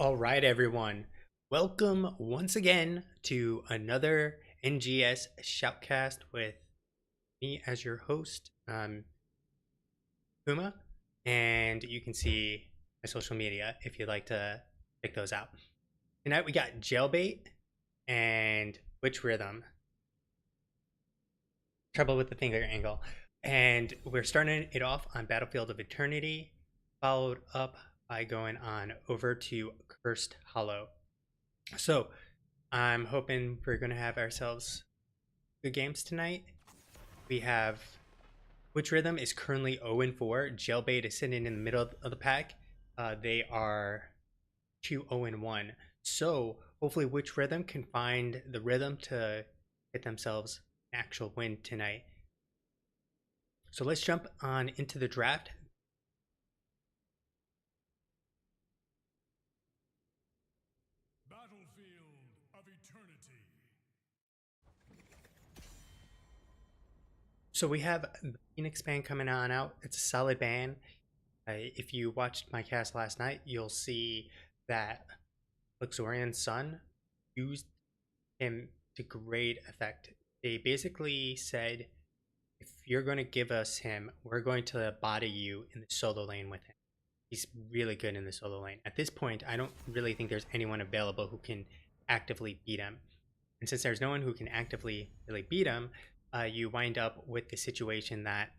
All right, everyone. Welcome once again to another NGS Shoutcast with me as your host, Puma. And you can see my social media if you'd like to check those out. Tonight we got Jailbait and Witch Rhythm. Trouble with the finger angle. And we're starting it off on Battlefield of Eternity, followed up by going on over to Cursed Hollow. So I'm hoping we're going to have ourselves good games tonight. We have Witch Rhythm is currently 0-4. Jailbait is sitting in the middle of the pack. They are 2-1. So hopefully Witch Rhythm can find the rhythm to get themselves an actual win tonight. So let's jump on into the draft. Battlefield of Eternity. So we have the Phoenix ban coming on out. It's a solid ban. If you watched my cast last night, you'll see that Luxorian's son used him to great effect. They basically said, if you're going to give us him, we're going to body you in the solo lane with him. He's really good in the solo lane. At this point, I don't really think there's anyone available who can actively beat him. And since there's no one who can actively really beat him, you wind up with the situation that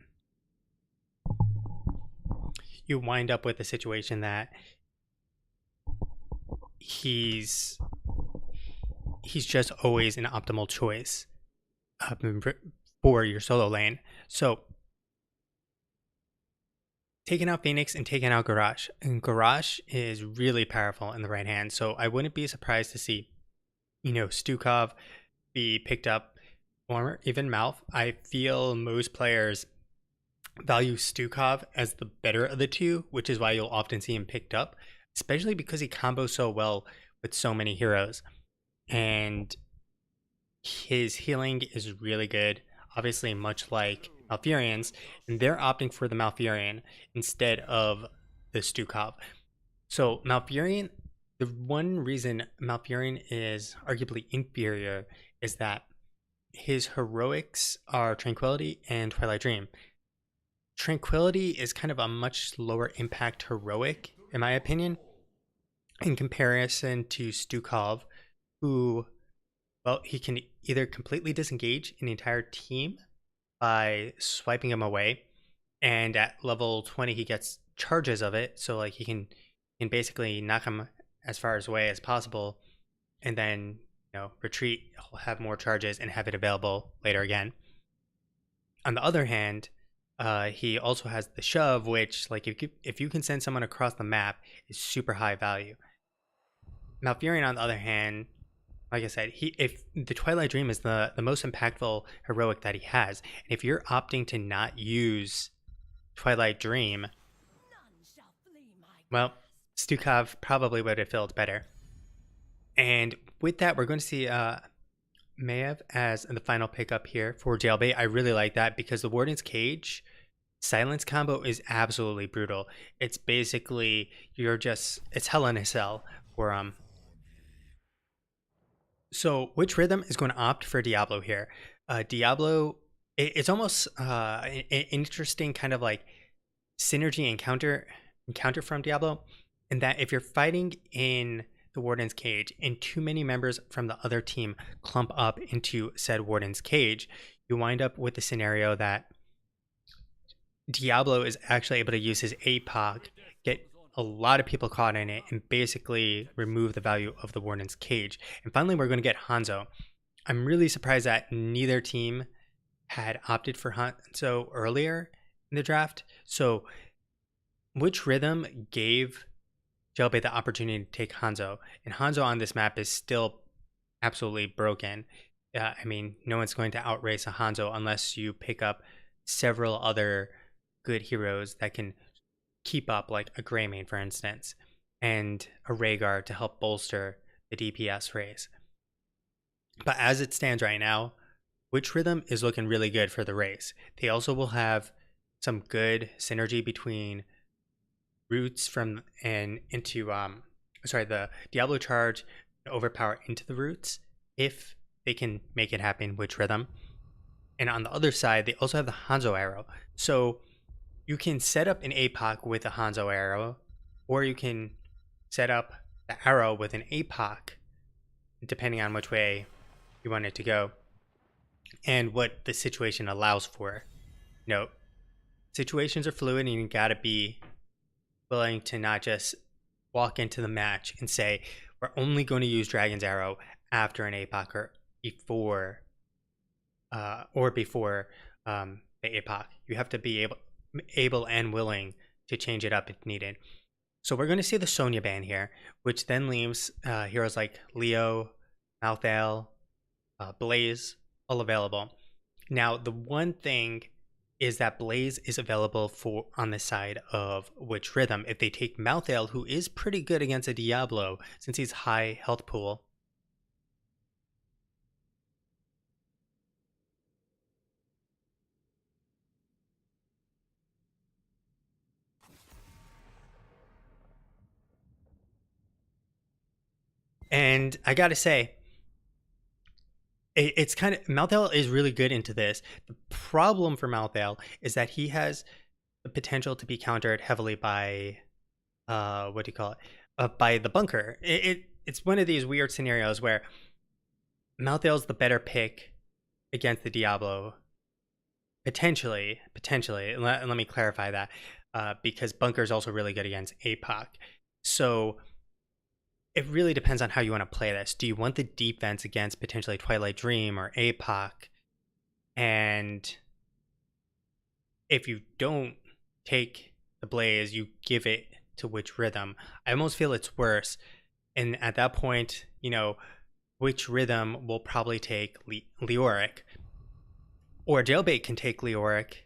he's just always an optimal choice for your solo lane. So taking out Phoenix and taking out Garage. And Garage is really powerful in the right hand. So I wouldn't be surprised to see, Stukov be picked up, or even Malf. I feel most players value Stukov as the better of the two, which is why you'll often see him picked up, especially because he combos so well with so many heroes. And his healing is really good, obviously much like Malfurion's, and they're opting for the Malfurion instead of the Stukov. So Malfurion, the one reason Malfurion is arguably inferior is that his heroics are Tranquility and Twilight Dream. Tranquility is kind of a much lower impact heroic, in my opinion, in comparison to Stukov, who, well, he can either completely disengage an entire team by swiping him away, and at level 20 he gets charges of it, so like he can basically knock him as far away as possible, and then retreat, have more charges, and have it available later again. On the other hand, he also has the shove, which, like, if you can send someone across the map, is super high value. Malfurion, on the other hand, like I said, if the Twilight Dream is the most impactful heroic that he has, and if you're opting to not use Twilight Dream, well, Stukov probably would have felt better. And with that, we're going to see Maev as the final pickup here for Jailbait. I really like that because the Warden's Cage silence combo is absolutely brutal. It's basically it's hell in a cell for So which rhythm is going to opt for Diablo here? Diablo, it's almost an interesting kind of like synergy encounter from Diablo, in that if you're fighting in the Warden's Cage and too many members from the other team clump up into said Warden's Cage, you wind up with the scenario that Diablo is actually able to use his APOC, get a lot of people caught in it, and basically remove the value of the Warden's Cage. And finally, we're going to get Hanzo. I'm really surprised that neither team had opted for Hanzo earlier in the draft. So which rhythm gave Jailbait the opportunity to take Hanzo? And Hanzo on this map is still absolutely broken. I mean, no one's going to outrace a Hanzo unless you pick up several other good heroes that can keep up, like a Greymane, for instance, and a Rhaegar to help bolster the DPS race. But as it stands right now, Witch Rhythm is looking really good for the race. They also will have some good synergy between Roots from and into sorry, the Diablo charge overpower into the roots if they can make it happen, which rhythm. And on the other side, they also have the Hanzo arrow. So you can set up an APOC with a Hanzo arrow, or you can set up the arrow with an APOC, depending on which way you want it to go and what the situation allows for. You know, situations are fluid, and you gotta be willing to not just walk into the match and say, we're only going to use Dragon's Arrow after an APOC or before the APOC. You have to be able and willing to change it up if needed. So we're going to see the Sonya ban here, which then leaves heroes like Leo, Malthael, Blaze, all available. Now, the one thing is that Blaze is available for on the side of Witch Rhythm if they take Malthael, who is pretty good against a Diablo since he's high health pool. And I gotta say, it's kind of Malthael is really good into this. The problem for Malthael is that he has the potential to be countered heavily by what do you call it? By the bunker. It's one of these weird scenarios where Malthael's the better pick against the Diablo. Potentially. Let me clarify that, because bunker is also really good against APOC. So it really depends on how you want to play this. Do you want the defense against potentially Twilight Dream or APOC? And if you don't take the Blaze, you give it to Witch Rhythm. I almost feel it's worse. And at that point, Witch Rhythm will probably take Leoric. Or Jailbait can take Leoric,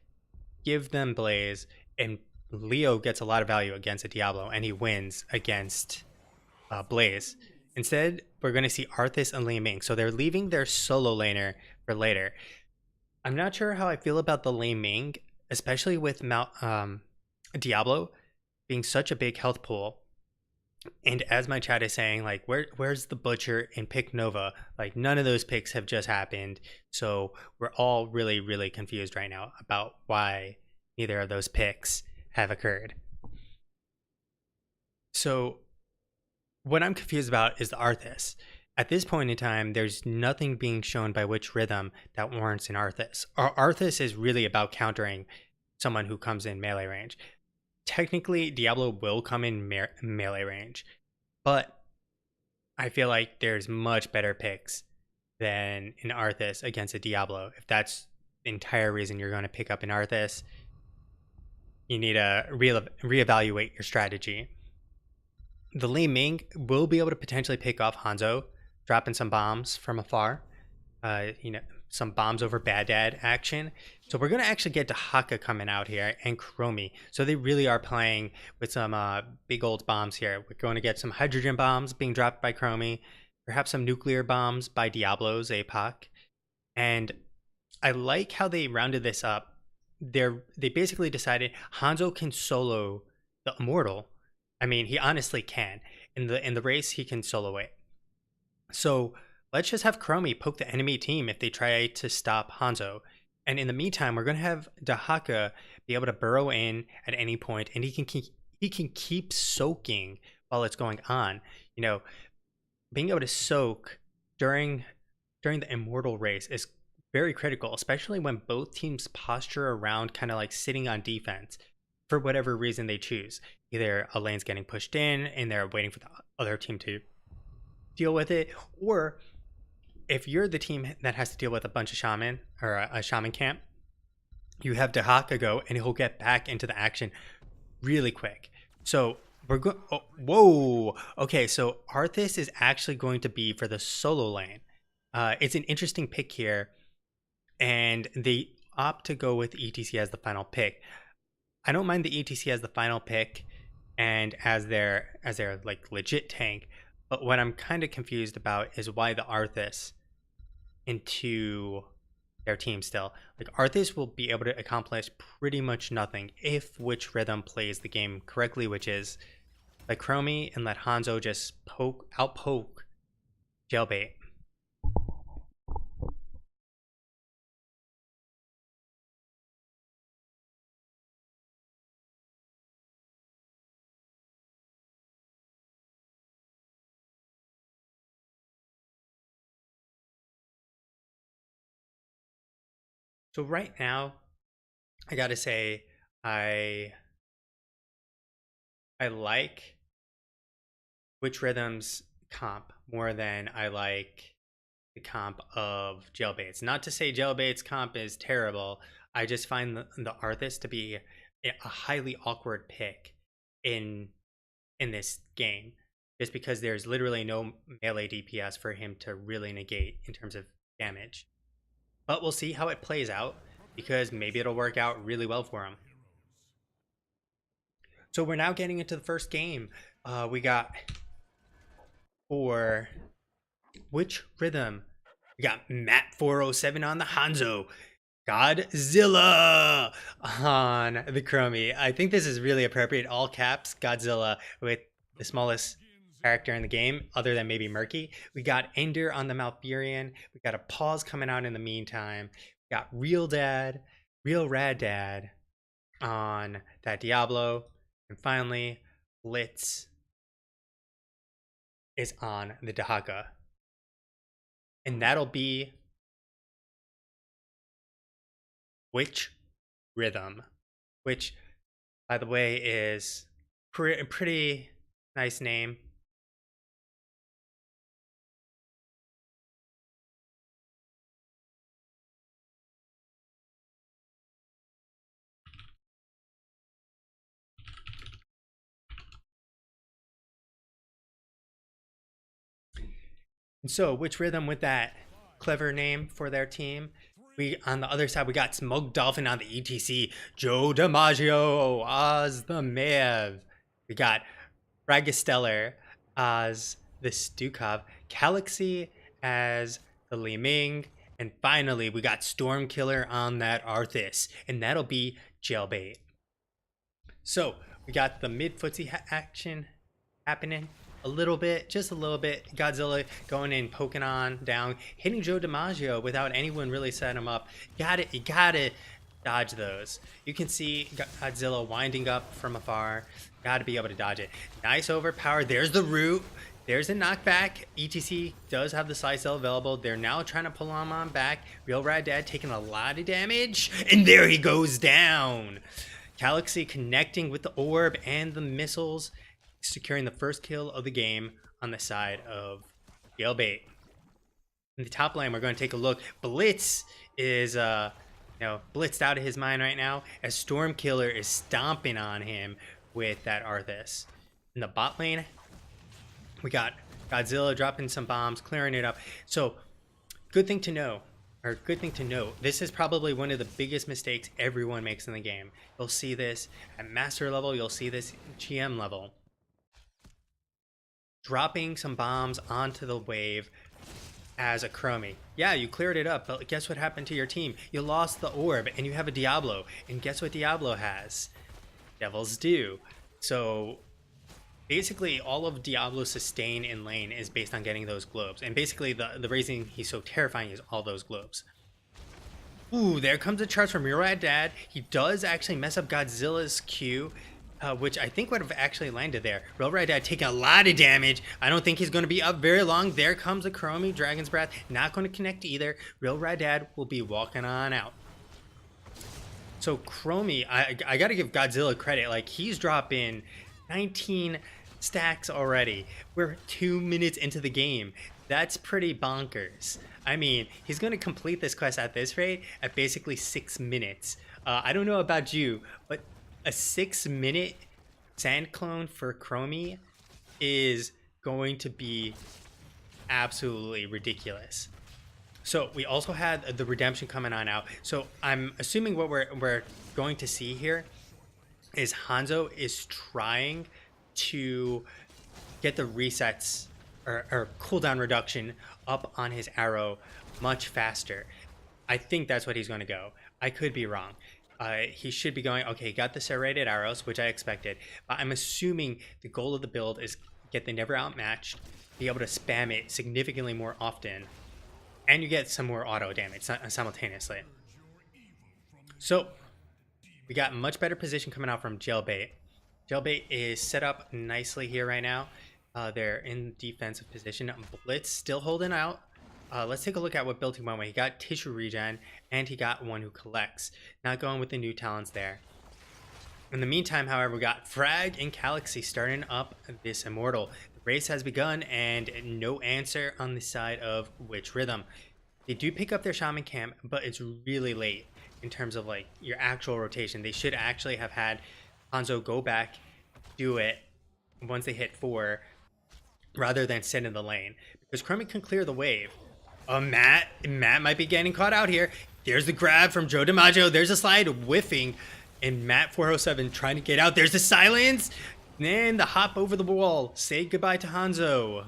give them Blaze, and Leo gets a lot of value against a Diablo, and he wins against Blaze. Instead, we're going to see Arthas and Lei Ming. So they're leaving their solo laner for later. I'm not sure how I feel about the Lei Ming, especially with Diablo being such a big health pool. And as my chat is saying, like, where's the Butcher and Pick Nova? Like, none of those picks have just happened. So we're all really, really confused right now about why neither of those picks have occurred. So what I'm confused about is the Arthas. At this point in time, there's nothing being shown by Witch Rhythm that warrants an Arthas. Arthas is really about countering someone who comes in melee range. Technically, Diablo will come in melee range, but I feel like there's much better picks than an Arthas against a Diablo. If that's the entire reason you're going to pick up an Arthas, you need to reevaluate your strategy. The Lei Ming will be able to potentially pick off Hanzo, dropping some bombs from afar. Some bombs over Bad Dad action. So we're going to actually get Dahaka coming out here and Chromie. So they really are playing with some big old bombs here. We're going to get some hydrogen bombs being dropped by Chromie, perhaps some nuclear bombs by Diablo's APOC. And I like how they rounded this up. They basically decided Hanzo can solo the Immortal. I mean, he honestly can. In the race, he can solo it. So let's just have Chromie poke the enemy team if they try to stop Hanzo. And in the meantime, we're going to have Dahaka be able to burrow in at any point, and he can keep soaking while it's going on. Being able to soak during the Immortal race is very critical, especially when both teams posture around kind of like sitting on defense for whatever reason they choose. Either a lane's getting pushed in and they're waiting for the other team to deal with it, or if you're the team that has to deal with a bunch of shaman or a shaman camp, you have Dahaka go and he'll get back into the action really quick. So we're going. Oh, whoa. Okay, so Arthas is actually going to be for the solo lane. It's an interesting pick here, and they opt to go with ETC as the final pick. I don't mind the ETC as the final pick and as their like legit tank, but what I'm kind of confused about is why the Arthas into their team still. Like, Arthas will be able to accomplish pretty much nothing if Witch Rhythm plays the game correctly, which is let Chromie and let Hanzo just outpoke Jailbait. So right now, I gotta say, I I like Witch Rhythm's comp more than I like the comp of Jailbait's. Not to say Jailbait's comp is terrible. I just find the Arthas to be a highly awkward pick in this game, just because there's literally no melee DPS for him to really negate in terms of damage. But we'll see how it plays out, because maybe it'll work out really well for him. So we're now getting into the first game. We got for Witch Rhythm, we got Matt 407 on the Hanzo, Godzilla on the Chromie. I think this is really appropriate. All caps, Godzilla, with the smallest character in the game, other than maybe Murky. We got Ender on the Malfurion. We got a pause coming out in the meantime. We got Real Rad Dad on that Diablo. And finally, Blitz is on the Dahaka. And that'll be Witch Rhythm, which, by the way, is a pretty nice name. And so, Witch Rhythm with that clever name for their team. We on the other side, we got Smoke Dolphin on the ETC, Joe DiMaggio as the Mav. We got Ragistellar as the Stukov, Galaxy as the Li Ming, and finally we got Stormkiller on that Arthas, and that'll be Jailbait. So we got the mid footsie action happening a little bit, just a little bit. Godzilla going in, poking on down, hitting Joe DiMaggio without anyone really setting him up. You gotta dodge those. You can see Godzilla winding up from afar. Gotta be able to dodge it. Nice overpower. There's the root. There's a knockback. ETC does have the side cell available. They're now trying to pull him on back. Real Rad Dad taking a lot of damage, and there he goes down. Galaxy connecting with the orb and the missiles, securing the first kill of the game on the side of Jailbait. In the top lane, we're going to take a look. Blitz is blitzed out of his mind right now, as Stormkiller is stomping on him with that Arthas. In the bot lane, we got Godzilla dropping some bombs, clearing it up. So, good thing to know. This is probably one of the biggest mistakes everyone makes in the game. You'll see this at master level, you'll see this GM level. Dropping some bombs onto the wave as a Chromie. Yeah, you cleared it up, but guess what happened to your team? You lost the orb, and you have a Diablo. And guess what Diablo has? Devil's Due. So basically, all of Diablo's sustain in lane is based on getting those globes. And basically, the reason he's so terrifying is all those globes. Ooh, there comes a charge from Real Rad Dad. He does actually mess up Godzilla's Q, which I think would have actually landed there. Real Rad Dad taking a lot of damage. I don't think he's going to be up very long. There comes a Chromie, Dragon's Breath. Not going to connect either. Real Rad Dad will be walking on out. So Chromie, I got to give Godzilla credit. Like, he's dropping 19 stacks already. We're 2 minutes into the game. That's pretty bonkers. I mean, he's going to complete this quest at this rate at basically 6 minutes. I don't know about you, but a 6-minute sand clone for Chromie is going to be absolutely ridiculous. So we also had the redemption coming on out. So I'm assuming what we're going to see here is Hanzo is trying to get the resets or cooldown reduction up on his arrow much faster. I think that's what he's going to go. I could be wrong. He should be going, okay, got the serrated arrows, which I expected. But I'm assuming the goal of the build is get the never outmatched, be able to spam it significantly more often, and you get some more auto damage simultaneously. So we got much better position coming out from Jailbait. Jailbait is set up nicely here right now. They're in defensive position. Blitz still holding out. Let's take a look at what build he went with. He got Tissue Regen, and he got One Who Collects. Not going with the new talents there. In the meantime, however, we got Frag and Galaxy starting up this Immortal. The race has begun, and no answer on the side of Witch Rhythm. They do pick up their Shaman Camp, but it's really late in terms of like your actual rotation. They should actually have had Hanzo go back, do it once they hit 4, rather than sit in the lane, because Chromie can clear the wave. Matt might be getting caught out here. There's the grab from Joe DiMaggio. There's a slide whiffing, and Matt 407 trying to get out. There's the silence, and the hop over the wall. Say goodbye to Hanzo.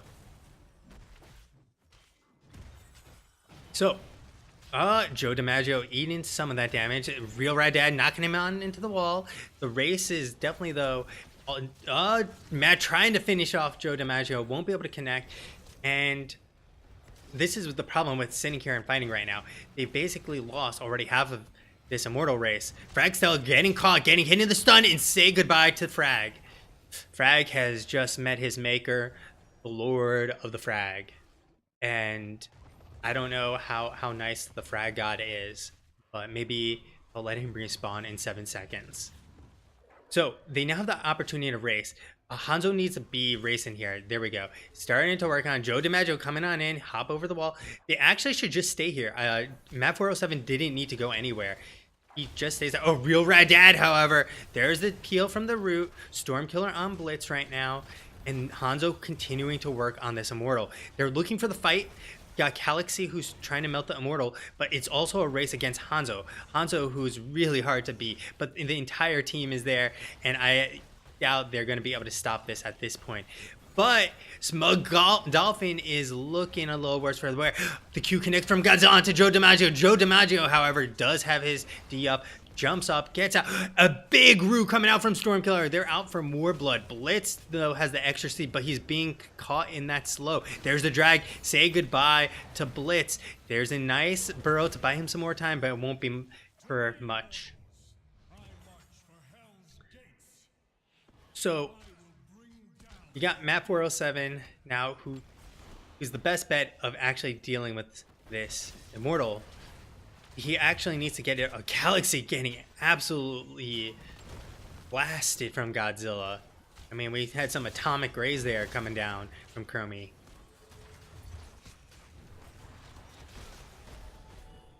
So, Joe DiMaggio eating some of that damage. Real Rad Dad knocking him on into the wall. The race is definitely, though, Matt trying to finish off Joe DiMaggio. Won't be able to connect. And this is the problem with sitting here and fighting right now. They basically lost already half of this Immortal race. Frag still getting caught, getting hit in the stun, and say goodbye to Frag. Frag has just met his maker, the Lord of the Frag. And I don't know how nice the Frag God is, but maybe I'll let him respawn in 7 seconds. So they now have the opportunity to race. Hanzo needs to be racing here. There we go. Starting to work on Joe DiMaggio coming on in, hop over the wall. They actually should just stay here. Matt 407 didn't need to go anywhere. He just stays there. Oh, Real Rad Dad, however. There's the peel from the root. Stormkiller on Blitz right now. And Hanzo continuing to work on this Immortal. They're looking for the fight. Got Galaxy who's trying to melt the Immortal, but it's also a race against Hanzo. Hanzo, who's really hard to beat, but the entire team is there, and I doubt they're going to be able to stop this at this point. But Smug Dolphin is looking a little worse for the wear. The Q connects from Godzilla onto Joe DiMaggio. Joe DiMaggio, however, does have his D up, jumps up, gets out. A big Roo coming out from Stormkiller. They're out for more blood. Blitz, though, has the extra speed, but he's being caught in that slow. There's the drag. Say goodbye to Blitz. There's a nice burrow to buy him some more time, but it won't be for much. So you got Matt 407 now, who is the best bet of actually dealing with this Immortal. He actually needs to get a Galaxy getting absolutely blasted from Godzilla. I mean, we had some atomic rays there coming down from Chromie.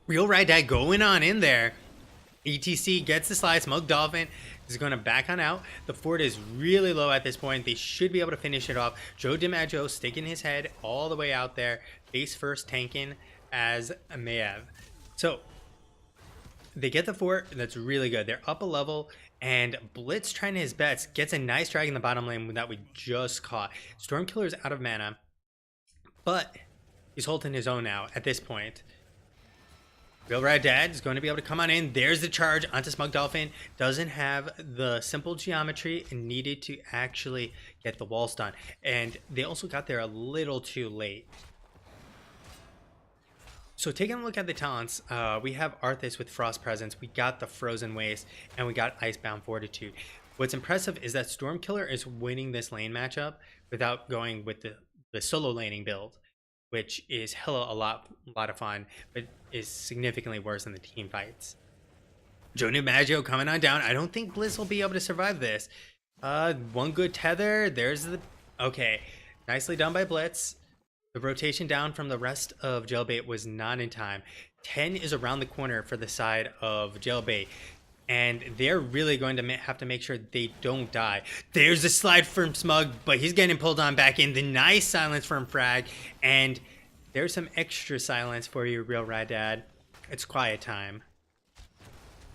Real Rad Dad going on in there. ETC gets the slide. Smug Dolphin is going to back on out. The fort is really low at this point. They should be able to finish it off. Joe DiMaggio sticking his head all the way out there. Face first tanking as a Maev. So they get the fort. That's really good. They're up a level. And Blitz trying his best. Gets a nice drag in the bottom lane that we just caught. Stormkiller is out of mana. But he's holding his own now at this point. Real Rad Dad is going to be able to come on in. There's the charge onto Smug Dolphin. Doesn't have the simple geometry and needed to actually get the walls done. And they also got there a little too late. So taking a look at the talents, we have Arthas with Frost Presence. We got the Frozen Waste, and we got Icebound Fortitude. What's impressive is that Stormkiller is winning this lane matchup without going with the solo laning build, which is a lot of fun, but is significantly worse than the team fights. Joe DiMaggio coming on down. I don't think Blizz will be able to survive this. One good tether. There's the... Okay. Nicely done by Blitz. The rotation down from the rest of Jailbait was not in time. 10 is around the corner for the side of Jailbait. And they're really going to have to make sure they don't die. There's a slide from Smug, but he's getting pulled on back in. The nice silence from Frag. And there's some extra silence for you, Real Rad Dad. It's quiet time.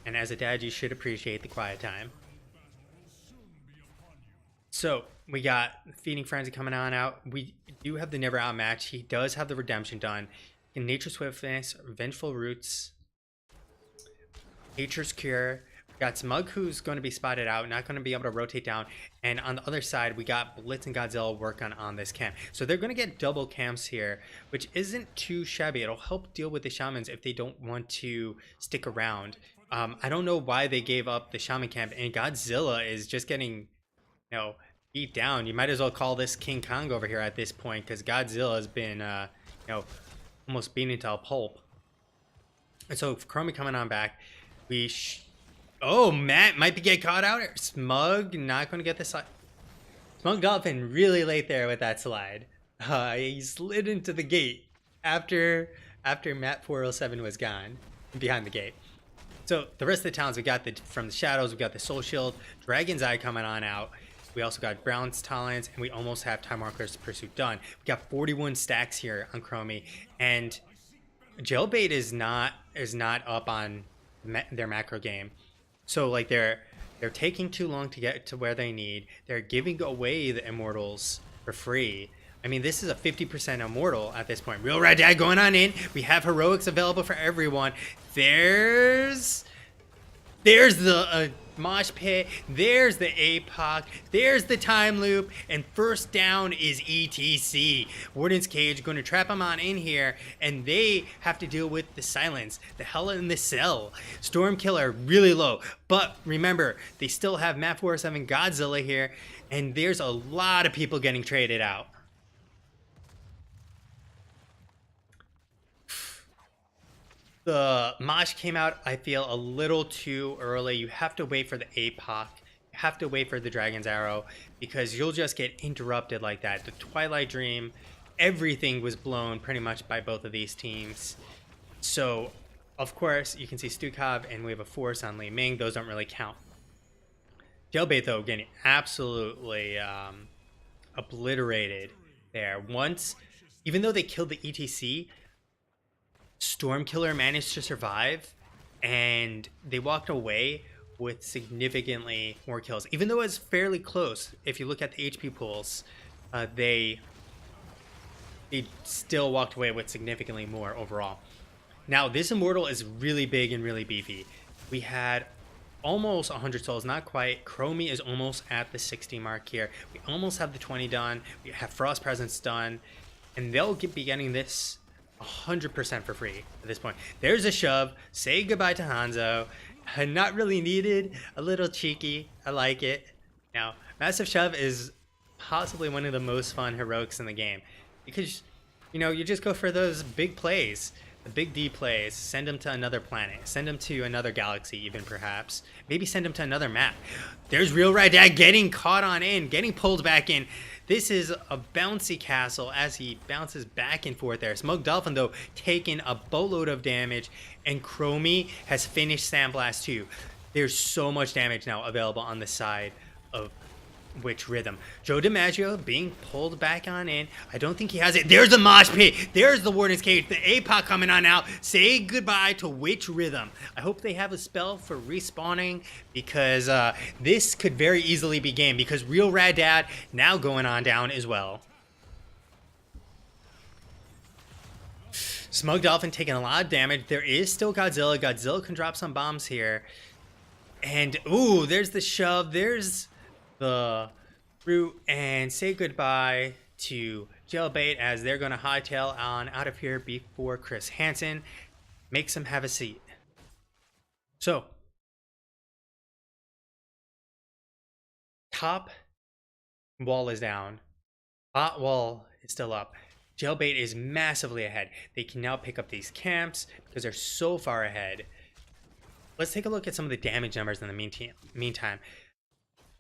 And as a dad, you should appreciate the quiet time. So we got Feeding Frenzy coming on out. We do have the Never Outmatch. He does have the Redemption done. In Nature Swiftness, Vengeful Roots. Nature's Cure. We got Smug, who's going to be spotted out, not going to be able to rotate down. And on the other side, we got Blitz and Godzilla working on this camp. So they're going to get double camps here, which isn't too shabby. It'll help deal with the shamans if they don't want to stick around. I don't know why they gave up the shaman camp, and Godzilla is just getting, beat down. You might as well call this King Kong over here at this point, because Godzilla has been, almost beaten to a pulp. And so Chromie coming on back. Oh, Matt might be get caught out here. Smug not going to get the slide. Smug Dolphin really late there with that slide. He slid into the gate after Matt 407 was gone behind the gate. So the rest of the towns, we got from the shadows, we got the Soul Shield, Dragon's Eye coming on out. We also got Brown's Talons, and we almost have Time Marker's Pursuit done. We got 41 stacks here on Chromie, and Jailbait is not up on their macro game. So like they're taking too long to get to where they need. They're giving away the immortals for free. I mean, this is a 50% immortal at this point. Real Red Dad going on in. We have heroics available for everyone. There's the mosh pit. There's the APOC. There's the time loop. And first down is ETC. Warden's Cage going to trap them on in here. And they have to deal with the silence. The hell in the cell. Stormkiller really low. But remember, they still have Map 407 Godzilla here. And there's a lot of people getting traded out. The Mosh came out, I feel, a little too early. You have to wait for the APOC. You have to wait for the Dragon's Arrow, because you'll just get interrupted like that. The Twilight Dream, everything was blown pretty much by both of these teams. So, of course, you can see Stukov and we have a Force on Li Ming. Those don't really count. Jailbait, though, getting absolutely obliterated there. Once, even though they killed the ETC, Stormkiller managed to survive, and they walked away with significantly more kills. Even though it's fairly close, if you look at the HP pools, they still walked away with significantly more overall. Now, this Immortal is really big and really beefy. We had almost 100 souls, not quite. Chromie is almost at the 60 mark here. We almost have the 20 done. We have Frost Presence done, and they'll be getting this 100% for free at this point. There's a shove. Say goodbye to Hanzo. Not really needed. A little cheeky. I like it. Now, Massive Shove is possibly one of the most fun heroics in the game, because you just go for those big plays, the big D plays. Send them to another planet. Send them to another galaxy, even perhaps. Maybe send them to another map. There's Real Red Dad getting caught on in, getting pulled back in. This is a bouncy castle as he bounces back and forth there. Smug Dolphin, though, taking a boatload of damage, and Chromie has finished Sandblast too. There's so much damage now available on the side of Witch Rhythm. Joe DiMaggio being pulled back on in. I don't think he has it. There's the Mosh Pit. There's the Warden's Cage. The APOC coming on out. Say goodbye to Witch Rhythm. I hope they have a spell for respawning, because this could very easily be game, because Real Rad Dad now going on down as well. Smug Dolphin taking a lot of damage. There is still Godzilla. Godzilla can drop some bombs here. And, ooh, there's the shove. There's the root, and say goodbye to Jailbait as they're going to hightail on out of here before Chris Hansen makes him have a seat. So, top wall is down. Bot wall is still up. Jailbait is massively ahead. They can now pick up these camps because they're so far ahead. Let's take a look at some of the damage numbers in the meantime.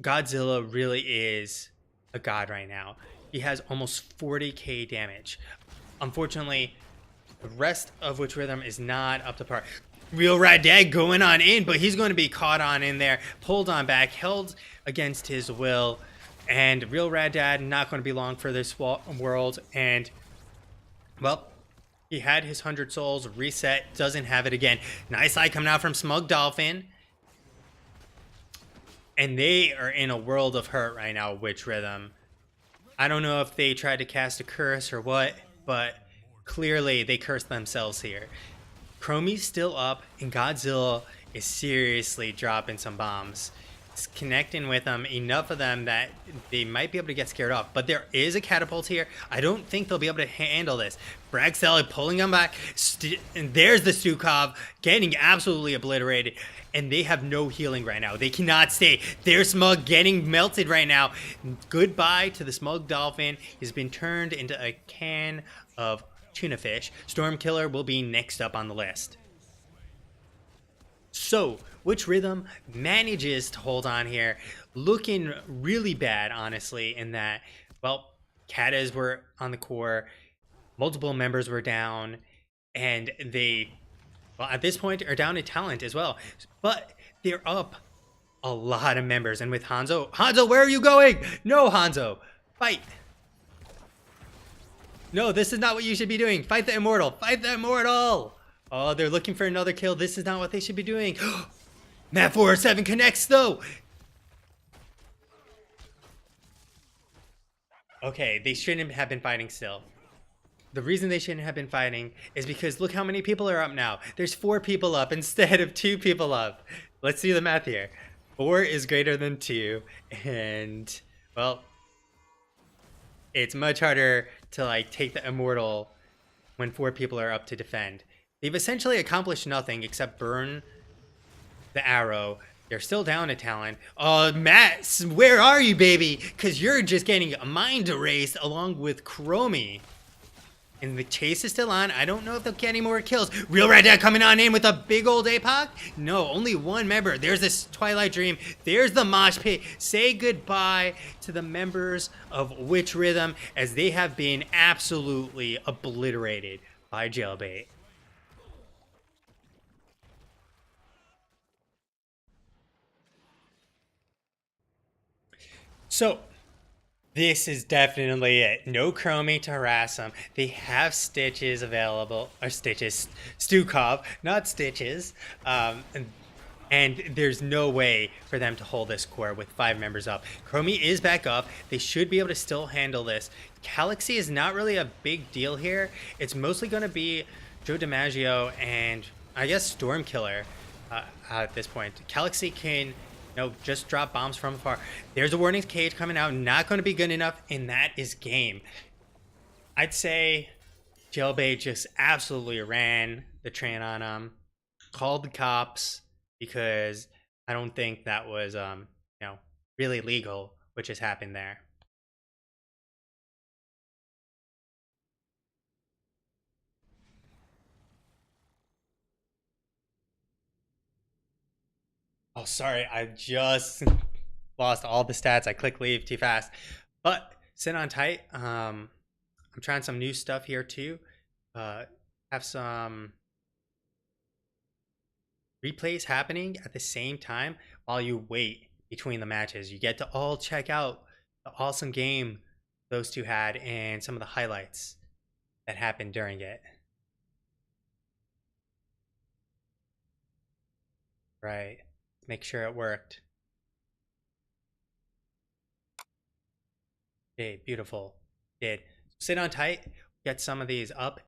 Godzilla really is a god right now. He has almost 40k damage. Unfortunately, the rest of Witch Rhythm is not up to par. Real Rad Dad going on in, but he's going to be caught on in there, pulled on back, held against his will, and Real Rad Dad not going to be long for this world. And, well, he had his 100 souls reset, doesn't have it again. Nice eye coming out from Smug Dolphin. And they are in a world of hurt right now, Witch Rhythm. I don't know if they tried to cast a curse or what, but clearly they cursed themselves here. Chromie's still up, and Godzilla is seriously dropping some bombs. It's connecting with them, enough of them that they might be able to get scared off. But there is a catapult here. I don't think they'll be able to handle this. Braxelli pulling them back. And there's the Stukov getting absolutely obliterated. And they have no healing right now. They cannot stay. Their Smug getting melted right now. Goodbye to the Smug Dolphin. He's been turned into a can of tuna fish. Stormkiller will be next up on the list. So, which Rhythm manages to hold on here, looking really bad, honestly, in that, well, Katas were on the core, multiple members were down, and they, well, at this point, are down to talent as well. But they're up a lot of members, and with Hanzo, where are you going? No, Hanzo, fight. No, this is not what you should be doing. Fight the Immortal. Fight the Immortal. Oh, they're looking for another kill. This is not what they should be doing. Matt 407 connects, though. Okay, they shouldn't have been fighting still. The reason they shouldn't have been fighting is because look how many people are up now. There's 4 people up instead of 2 people up. Let's do the math here. 4 is greater than 2. And, well, it's much harder to, like, take the Immortal when 4 people are up to defend. They've essentially accomplished nothing except burn the arrow. They're still down a talent. Matt, where are you, baby? Because you're just getting mind erased along with Chromie. And the chase is still on. I don't know if they'll get any more kills. Real Red Dad coming on in with a big old APOC? No, only 1 member. There's this Twilight Dream. There's the Mosh Pit. Say goodbye to the members of Witch Rhythm, as they have been absolutely obliterated by Jailbait. So, this is definitely it. No Chromie to harass them. They have Stitches available, or Stitches, Stukov, not Stitches. And there's no way for them to hold this core with 5 members up. Chromie is back up. They should be able to still handle this. Galaxy is not really a big deal here. It's mostly going to be Joe DiMaggio and I guess Stormkiller at this point. Galaxy can just drop bombs from afar. There's a warning cage coming out. Not going to be good enough, and that is game. I'd say Jailbait just absolutely ran the train on him. Called the cops because I don't think that was, really legal, which has happened there. Oh, sorry. I just lost all the stats. I clicked leave too fast. But sit on tight. I'm trying some new stuff here too. Have some replays happening at the same time while you wait between the matches. You get to all check out the awesome game those two had and some of the highlights that happened during it. Right. Make sure it worked. Okay, beautiful. Did. Sit on tight, get some of these up